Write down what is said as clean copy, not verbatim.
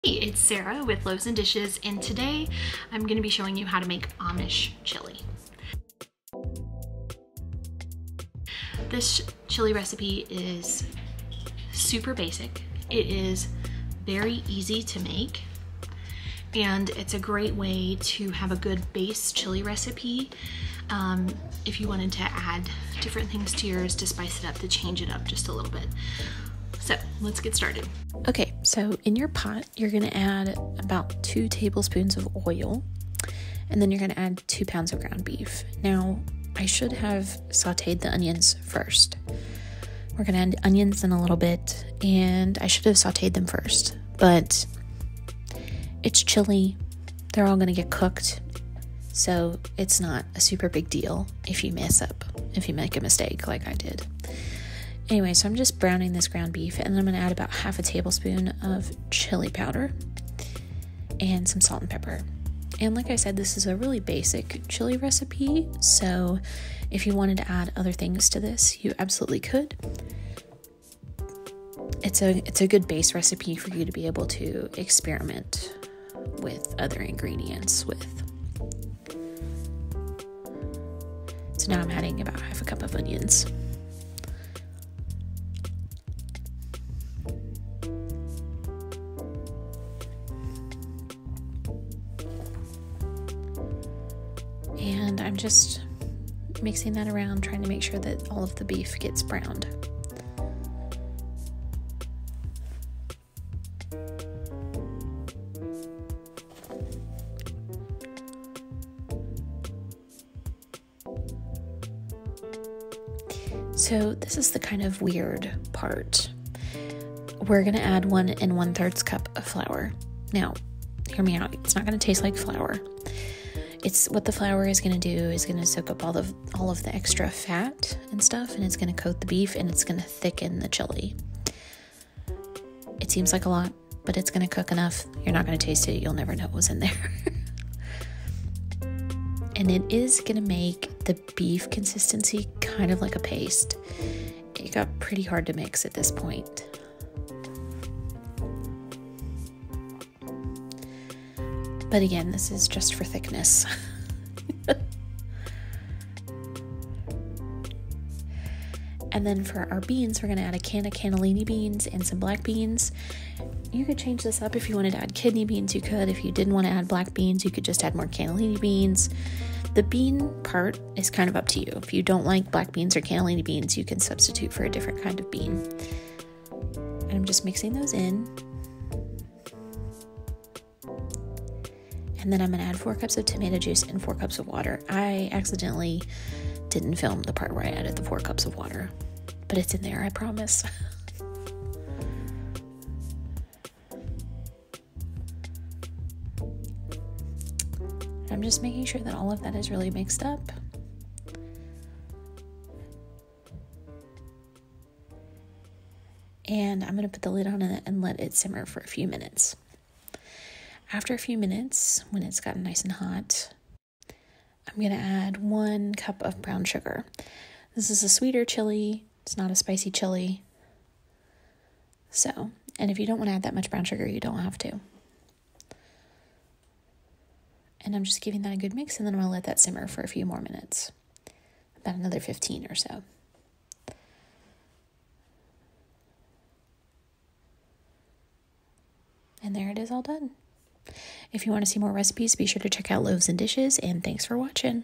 Hey, it's Sarah with Loaves and Dishes, and today I'm going to be showing you how to make Amish chili. This chili recipe is super basic. It is very easy to make, and it's a great way to have a good base chili recipe if you wanted to add different things to yours to spice it up, to change it up just a little bit. So let's get started. Okay, so in your pot, you're going to add about 2 tablespoons of oil, and then you're going to add 2 pounds of ground beef. Now, I should have sauteed the onions first. We're going to add onions in a little bit, and I should have sauteed them first, but it's chili. They're all going to get cooked, so it's not a super big deal if you mess up, if you make a mistake like I did. Anyway, so I'm just browning this ground beef, and then I'm going to add about half a tablespoon of chili powder and some salt and pepper. And like I said, this is a really basic chili recipe, so if you wanted to add other things to this, you absolutely could. It's a good base recipe for you to be able to experiment with other ingredients with. So now I'm adding about half a cup of onions. And I'm just mixing that around, trying to make sure that all of the beef gets browned. So this is the kind of weird part. We're going to add 1 1/3 cup of flour. Now, hear me out. It's not going to taste like flour. It's what the flour is going to do is going to soak up all of the extra fat and stuff, and it's going to coat the beef, and it's going to thicken the chili. It seems like a lot, but it's going to cook enough. You're not going to taste it. You'll never know what was in there. And it is going to make the beef consistency kind of like a paste. It got pretty hard to mix at this point. But again, this is just for thickness. And then for our beans, we're going to add a can of cannellini beans and some black beans. You could change this up if you wanted to add kidney beans, you could. If you didn't want to add black beans, you could just add more cannellini beans. The bean part is kind of up to you. If you don't like black beans or cannellini beans, you can substitute for a different kind of bean. And I'm just mixing those in. And then I'm going to add 4 cups of tomato juice and 4 cups of water. I accidentally didn't film the part where I added the 4 cups of water, but it's in there, I promise. I'm just making sure that all of that is really mixed up. And I'm going to put the lid on it and let it simmer for a few minutes. After a few minutes, when it's gotten nice and hot, I'm going to add 1 cup of brown sugar. This is a sweeter chili. It's not a spicy chili. So, and if you don't want to add that much brown sugar, you don't have to. And I'm just giving that a good mix, and then I'm going to let that simmer for a few more minutes. About another 15 or so. And there it is all done. If you want to see more recipes, be sure to check out Loaves and Dishes, and thanks for watching.